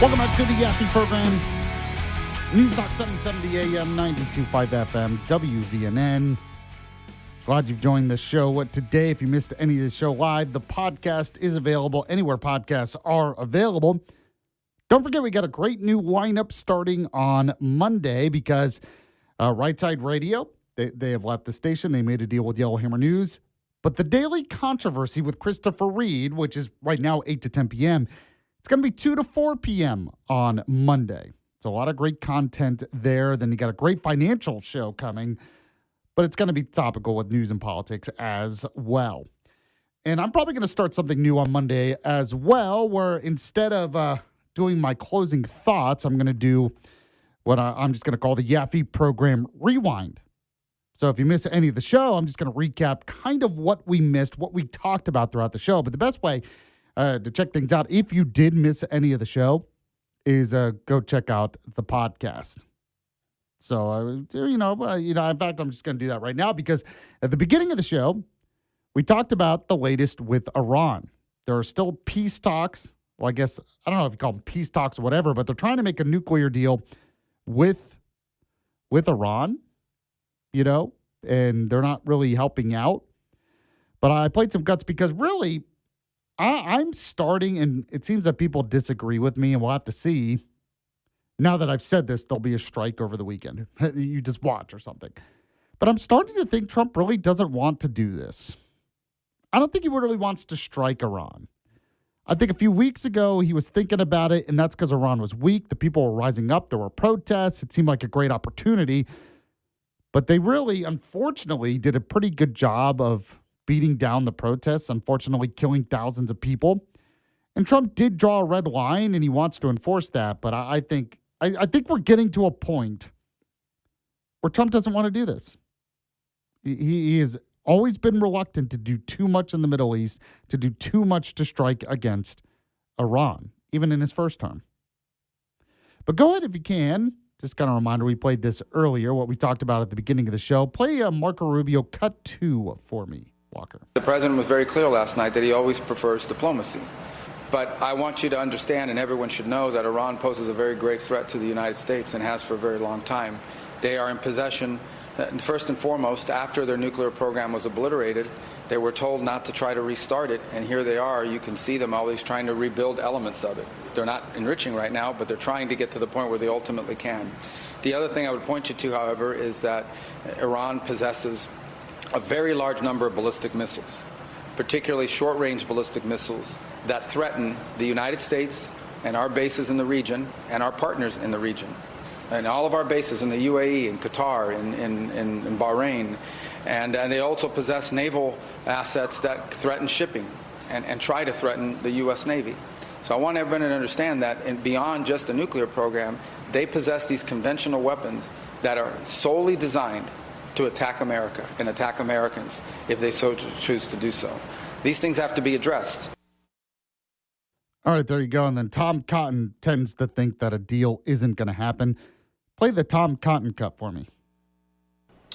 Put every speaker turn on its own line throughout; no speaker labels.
Welcome back to the Yaffee program. News Talk 770 AM, 92.5 FM, WVNN. Glad you've joined the show today. If you missed any of the show live, the podcast is available anywhere podcasts are available. Don't forget, we got a great new lineup starting on Monday because Right Side Radio, they have left the station. They made a deal with Yellowhammer News. But the Daily Controversy with Christopher Reed, which is right now 8 to 10 p.m., it's going to be 2 to 4 p.m. on Monday. So a lot of great content there. Then you got a great financial show coming, but it's going to be topical with news and politics as well. And I'm probably going to start something new on Monday as well, where instead of doing my closing thoughts, I'm going to do what I'm just going to call the Yaffee program Rewind. So if you miss any of the show, I'm just going to recap kind of what we missed, what we talked about throughout the show. But the best way to check things out, if you did miss any of the show, is go check out the podcast. So, in fact, I'm just going to do that right now because at the beginning of the show, we talked about the latest with Iran. There are still peace talks. Well, I guess, I don't know if you call them peace talks or whatever, but they're trying to make a nuclear deal with Iran, and they're not really helping out. But I played some guts because really, I'm starting, and it seems that people disagree with me, and we'll have to see. Now that I've said this, there'll be a strike over the weekend. You just watch or something. But I'm starting to think Trump really doesn't want to do this. I don't think he really wants to strike Iran. I think a few weeks ago he was thinking about it, and that's because Iran was weak. The people were rising up. There were protests. It seemed like a great opportunity. But they really, unfortunately, did a pretty good job of beating down the protests, unfortunately killing thousands of people. And Trump did draw a red line, and he wants to enforce that. But I think we're getting to a point where Trump doesn't want to do this. He has always been reluctant to do too much in the Middle East, to do too much to strike against Iran, even in his first term. But go ahead if you can. Just kind of a reminder, we played this earlier, what we talked about at the beginning of the show. Play Marco Rubio cut 2 for me, Walker.
The president was very clear last night that he always prefers diplomacy. But I want you to understand, and everyone should know, that Iran poses a very grave threat to the United States and has for a very long time. They are in possession, first and foremost, after their nuclear program was obliterated. They were told not to try to restart it, and here they are. You can see them always trying to rebuild elements of it. They're not enriching right now, but they're trying to get to the point where they ultimately can. The other thing I would point you to, however, is that Iran possesses a very large number of ballistic missiles, particularly short-range ballistic missiles that threaten the United States and our bases in the region and our partners in the region. And all of our bases in the UAE, in Qatar, in Bahrain. And they also possess naval assets that threaten shipping and try to threaten the U.S. Navy. So I want everyone to understand that beyond just the nuclear program, they possess these conventional weapons that are solely designed to attack America and attack Americans if they so choose to do so. These things have to be addressed.
All right, there you go. And then Tom Cotton tends to think that a deal isn't going to happen. Play the Tom Cotton cut for me.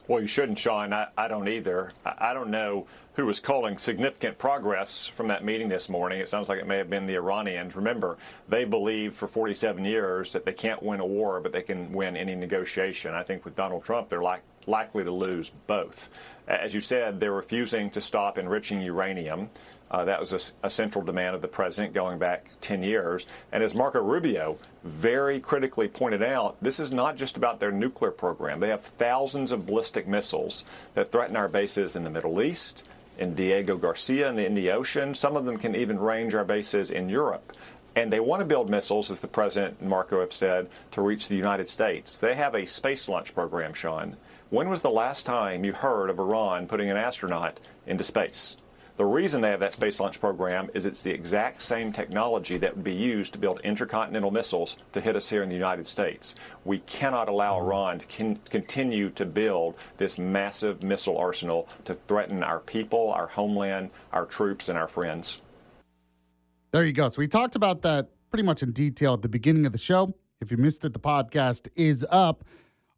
Well, you shouldn't, Sean. I don't either. I don't know who was calling significant progress from that meeting this morning. It sounds like it may have been the Iranians. Remember, they believe for 47 years that they can't win a war, but they can win any negotiation. I think with Donald Trump, they're likely to lose both. As you said, they're refusing to stop enriching uranium. That was a central demand of the president going back 10 years. And as Marco Rubio very critically pointed out, this is not just about their nuclear program. They have thousands of ballistic missiles that threaten our bases in the Middle East, in Diego Garcia in the Indian Ocean. Some of them can even range our bases in Europe. And they want to build missiles, as the president and Marco have said, to reach the United States. They have a space launch program, Sean. When was the last time you heard of Iran putting an astronaut into space? The reason they have that space launch program is it's the exact same technology that would be used to build intercontinental missiles to hit us here in the United States. We cannot allow Iran to continue to build this massive missile arsenal to threaten our people, our homeland, our troops, and our friends.
There you go. So we talked about that pretty much in detail at the beginning of the show. If you missed it, the podcast is up.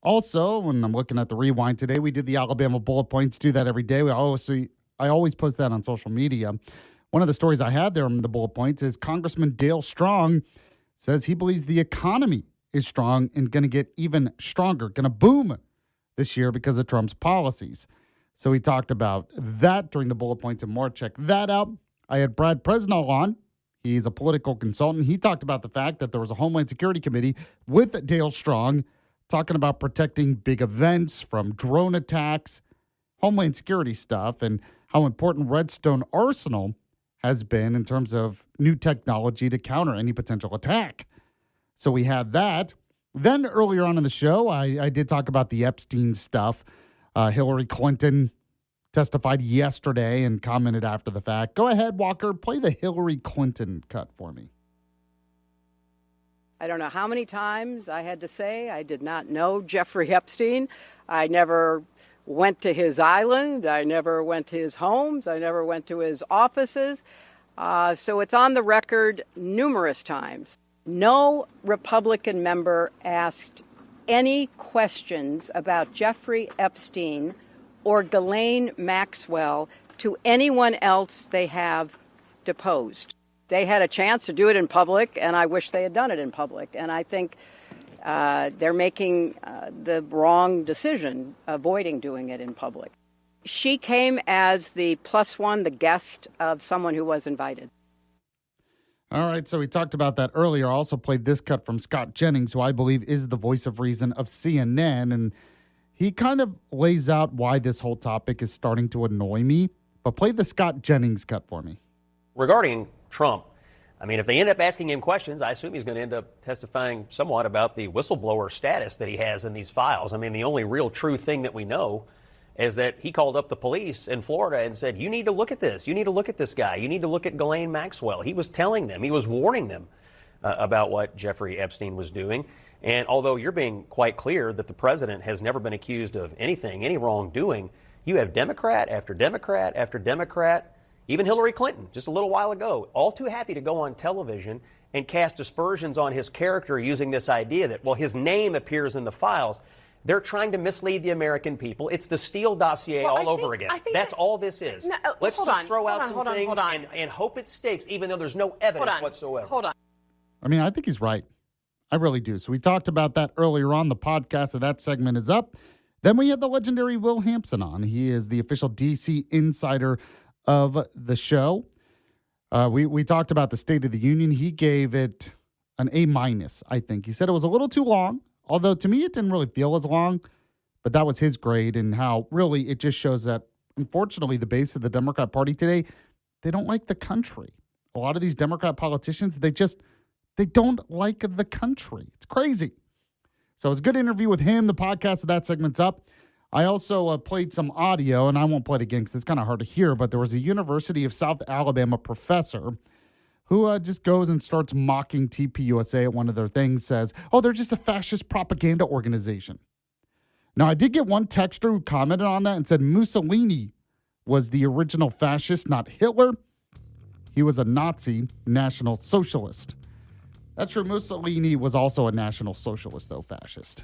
Also, when I'm looking at the rewind today, we did the Alabama bullet points. Do that every day. I always post that on social media. One of the stories I had there in the bullet points is Congressman Dale Strong says he believes the economy is strong and going to get even stronger, going to boom this year because of Trump's policies. So he talked about that during the bullet points and more. Check that out. I had Brad Presnell on. He's a political consultant. He talked about the fact that there was a Homeland Security Committee with Dale Strong talking about protecting big events from drone attacks, Homeland Security stuff, and how important Redstone Arsenal has been in terms of new technology to counter any potential attack. So we had that. Then earlier on in the show, I did talk about the Epstein stuff. Hillary Clinton testified yesterday and commented after the fact. Go ahead, Walker, play the Hillary Clinton cut for me.
I don't know how many times I had to say I did not know Jeffrey Epstein. I never went to his island. I never went to his homes. I never went to his offices. So it's on the record numerous times. No Republican member asked any questions about Jeffrey Epstein or Ghislaine Maxwell to anyone else they have deposed. They had a chance to do it in public, and I wish they had done it in public. And I think they're making the wrong decision, avoiding doing it in public. She came as the plus one, the guest of someone who was invited.
All right, so we talked about that earlier. I also played this cut from Scott Jennings, who I believe is the voice of reason of CNN, and he kind of lays out why this whole topic is starting to annoy me. But play the Scott Jennings cut for me.
Regarding Trump, I mean, if they end up asking him questions, I assume he's going to end up testifying somewhat about the whistleblower status that he has in these files. I mean, the only real true thing that we know is that he called up the police in Florida and said, you need to look at this. You need to look at this guy. You need to look at Ghislaine Maxwell. He was telling them, he was warning them about what Jeffrey Epstein was doing. And although you're being quite clear that the president has never been accused of anything, any wrongdoing, you have Democrat after Democrat after Democrat, even Hillary Clinton just a little while ago, all too happy to go on television and cast aspersions on his character using this idea that, well, his name appears in the files. They're trying to mislead the American people. It's the Steele dossier all over again. That's all this is.
No,
Let's just throw out some things and hope it sticks, even though there's no evidence whatsoever.
Hold on.
I mean, I think he's right. I really do. So we talked about that earlier on. The podcast of that segment is up. Then we had the legendary Will Hampson on. He is the official D.C. insider of the show. We talked about the State of the Union. He gave it an A-, I think. He said it was a little too long. Although, to me, it didn't really feel as long, but that was his grade, and how really it just shows that, unfortunately, the base of the Democrat Party today, they don't like the country. A lot of these Democrat politicians, they don't like the country. It's crazy. So it was a good interview with him. The podcast of that segment's up. I also played some audio, and I won't play it again because it's kind of hard to hear, but there was a University of South Alabama professor who just goes and starts mocking TPUSA at one of their things, says, oh, they're just a fascist propaganda organization. Now, I did get one texter who commented on that and said Mussolini was the original fascist, not Hitler. He was a Nazi National Socialist. That's true. Mussolini was also a National Socialist, though fascist.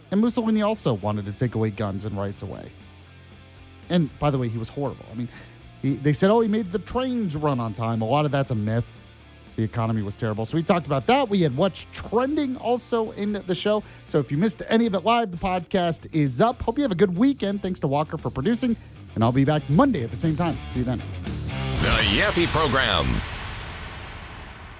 And Mussolini also wanted to take away guns and rights away. And, by the way, he was horrible. I mean, they said, oh, he made the trains run on time. A lot of that's a myth. The economy was terrible. So we talked about that. We had what's trending also in the show. So if you missed any of it live, the podcast is up. Hope you have a good weekend. Thanks to Walker for producing. And I'll be back Monday at the same time. See you then.
The Yaffee Program.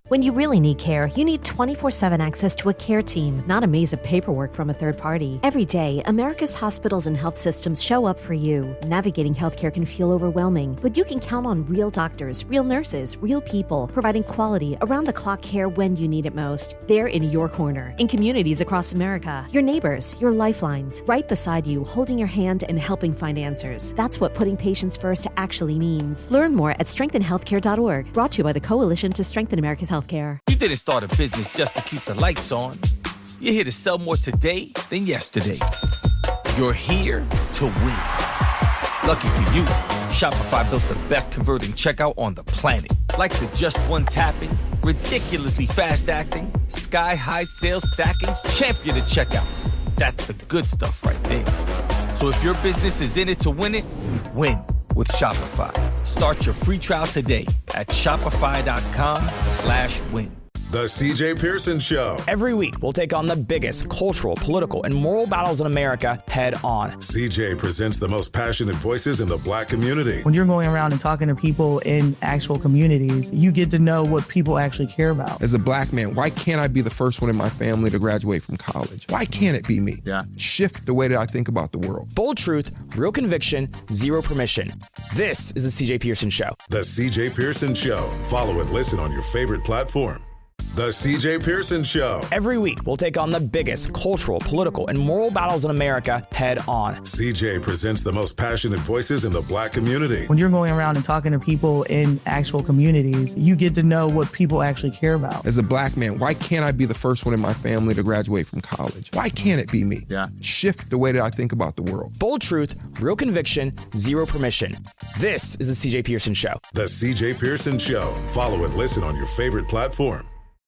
When you really need care, you need 24/7 access to a care team, not a maze of paperwork from a third party. Every day, America's hospitals and health systems show up for you. Navigating healthcare can feel overwhelming, but you can count on real doctors, real nurses, real people, providing quality, around-the-clock care when you need it most. They're in your corner, in communities across America. Your neighbors, your lifelines, right beside you, holding your hand and helping find answers. That's what putting patients first actually means. Learn more at strengthenhealthcare.org. Brought to you by the Coalition to Strengthen America's Healthcare.
You didn't start a business just to keep the lights on. You're here to sell more today than yesterday. You're here to win. Lucky for you, Shopify built the best converting checkout on the planet. Like the just one tapping, ridiculously fast acting, sky-high sales stacking, champion of checkouts. That's the good stuff right there. So if your business is in it to win it, win with Shopify. Start your free trial today at shopify.com/win.
The CJ Pearson Show.
Every week, we'll take on the biggest cultural, political, and moral battles in America head on.
CJ presents the most passionate voices in the Black community.
When you're going around and talking to people in actual communities, you get to know what people actually care about.
As a Black man, why can't I be the first one in my family to graduate from college? Why can't it be me? Shift the way that I think about the world.
Bold truth, real conviction, zero permission. This is the CJ Pearson Show.
The CJ Pearson Show. Follow and listen on your favorite platform. The CJ Pearson Show.
Every week, we'll take on the biggest cultural, political, and moral battles in America head on.
CJ presents the most passionate voices in the Black community.
When you're going around and talking to people in actual communities, you get to know what people actually care about.
As a Black man, why can't I be the first one in my family to graduate from college? Why can't it be me? Shift the way that I think about the world.
Bold truth, real conviction, zero permission. This is the CJ Pearson Show.
The CJ Pearson Show. Follow and listen on your favorite platform.